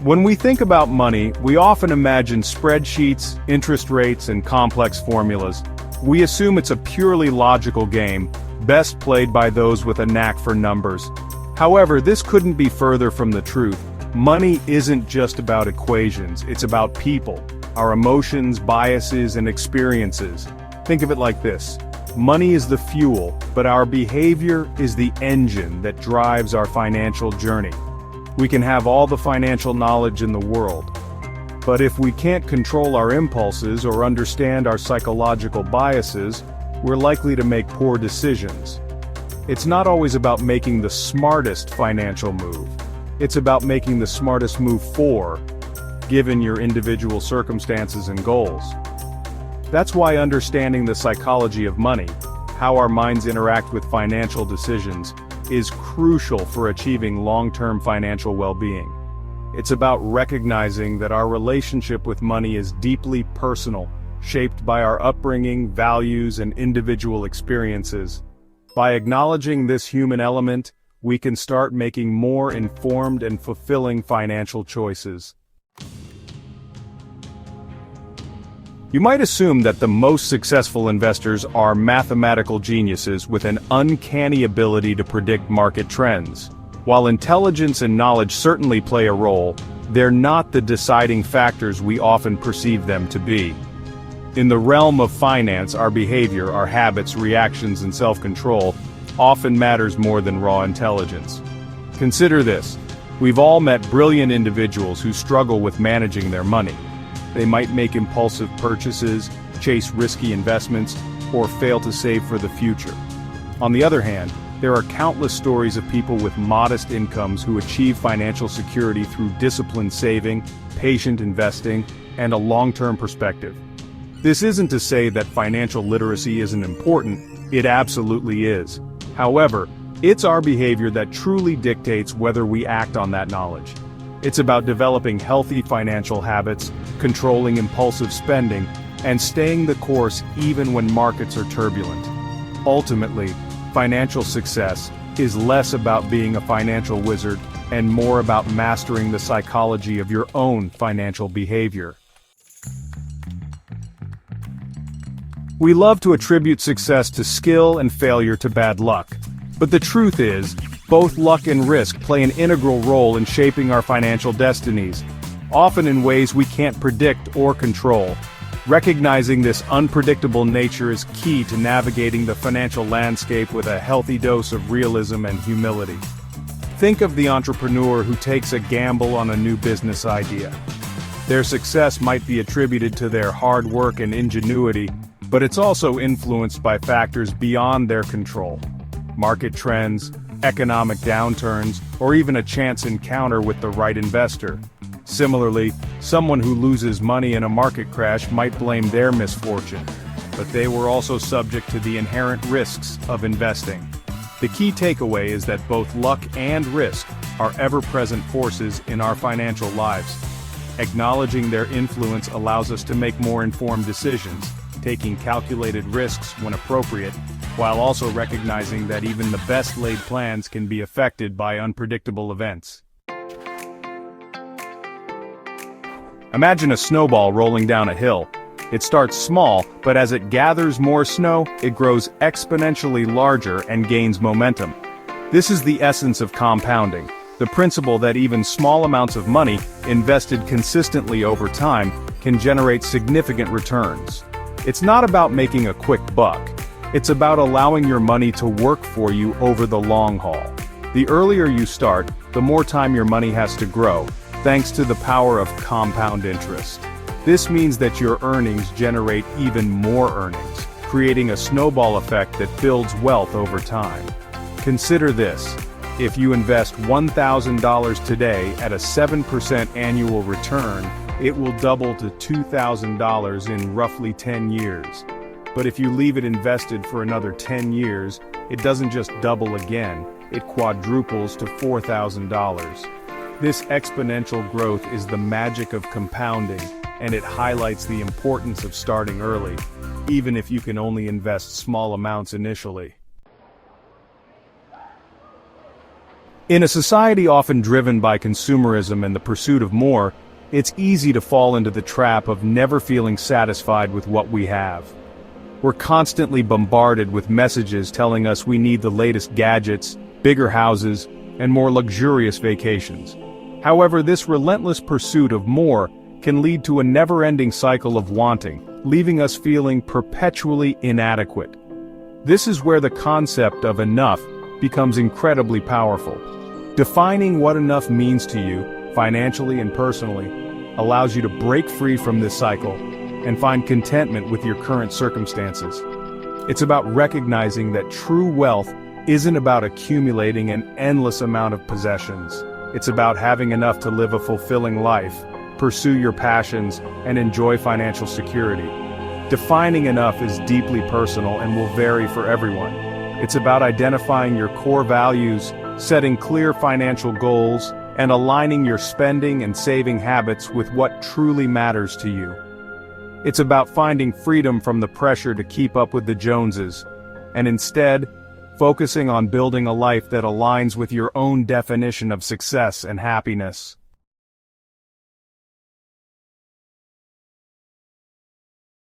When we think about money, we often imagine spreadsheets, interest rates, and complex formulas. We assume it's a purely logical game, best played by those with a knack for numbers. However, this couldn't be further from the truth. Money isn't just about equations, it's about people, our emotions, biases, and experiences. Think of it like this. Money is the fuel, but our behavior is the engine that drives our financial journey. We can have all the financial knowledge in the world, but if we can't control our impulses or understand our psychological biases, we're likely to make poor decisions. It's not always about making the smartest financial move. It's about making the smartest move given your individual circumstances and goals. That's why understanding the psychology of money, how our minds interact with financial decisions, is crucial for achieving long-term financial well-being. It's about recognizing that our relationship with money is deeply personal, shaped by our upbringing, values, and individual experiences. By acknowledging this human element, we can start making more informed and fulfilling financial choices. You might assume that the most successful investors are mathematical geniuses with an uncanny ability to predict market trends. While intelligence and knowledge certainly play a role, they're not the deciding factors we often perceive them to be. In the realm of finance, our behavior, our habits, reactions, and self-control often matters more than raw intelligence. Consider this. We've all met brilliant individuals who struggle with managing their money. They might make impulsive purchases, chase risky investments, or fail to save for the future. On the other hand, there are countless stories of people with modest incomes who achieve financial security through disciplined saving, patient investing, and a long-term perspective. This isn't to say that financial literacy isn't important, it absolutely is. However, it's our behavior that truly dictates whether we act on that knowledge. It's about developing healthy financial habits, controlling impulsive spending, and staying the course even when markets are turbulent. Ultimately, financial success is less about being a financial wizard and more about mastering the psychology of your own financial behavior. We love to attribute success to skill and failure to bad luck. But the truth is, both luck and risk play an integral role in shaping our financial destinies, often in ways we can't predict or control. Recognizing this unpredictable nature is key to navigating the financial landscape with a healthy dose of realism and humility. Think of the entrepreneur who takes a gamble on a new business idea. Their success might be attributed to their hard work and ingenuity, but it's also influenced by factors beyond their control. Market trends, economic downturns, or even a chance encounter with the right investor. Similarly, someone who loses money in a market crash might blame their misfortune, but they were also subject to the inherent risks of investing. The key takeaway is that both luck and risk are ever-present forces in our financial lives. Acknowledging their influence allows us to make more informed decisions, taking calculated risks when appropriate, while also recognizing that even the best laid plans can be affected by unpredictable events. Imagine a snowball rolling down a hill. It starts small, but as it gathers more snow, it grows exponentially larger and gains momentum. This is the essence of compounding, the principle that even small amounts of money, invested consistently over time, can generate significant returns. It's not about making a quick buck. It's about allowing your money to work for you over the long haul. The earlier you start, the more time your money has to grow, thanks to the power of compound interest. This means that your earnings generate even more earnings, creating a snowball effect that builds wealth over time. Consider this. If you invest $1,000 today at a 7% annual return, it will double to $2,000 in roughly 10 years. But if you leave it invested for another 10 years, it doesn't just double again, it quadruples to $4,000. This exponential growth is the magic of compounding, and it highlights the importance of starting early, even if you can only invest small amounts initially. In a society often driven by consumerism and the pursuit of more, it's easy to fall into the trap of never feeling satisfied with what we have. We're constantly bombarded with messages telling us we need the latest gadgets, bigger houses, and more luxurious vacations. However, this relentless pursuit of more can lead to a never-ending cycle of wanting, leaving us feeling perpetually inadequate. This is where the concept of enough becomes incredibly powerful. Defining what enough means to you, financially and personally, allows you to break free from this cycle and find contentment with your current circumstances. It's about recognizing that true wealth isn't about accumulating an endless amount of possessions. It's about having enough to live a fulfilling life, pursue your passions, and enjoy financial security. Defining enough is deeply personal and will vary for everyone. It's about identifying your core values, setting clear financial goals, and aligning your spending and saving habits with what truly matters to you. It's about finding freedom from the pressure to keep up with the Joneses, and instead, focusing on building a life that aligns with your own definition of success and happiness.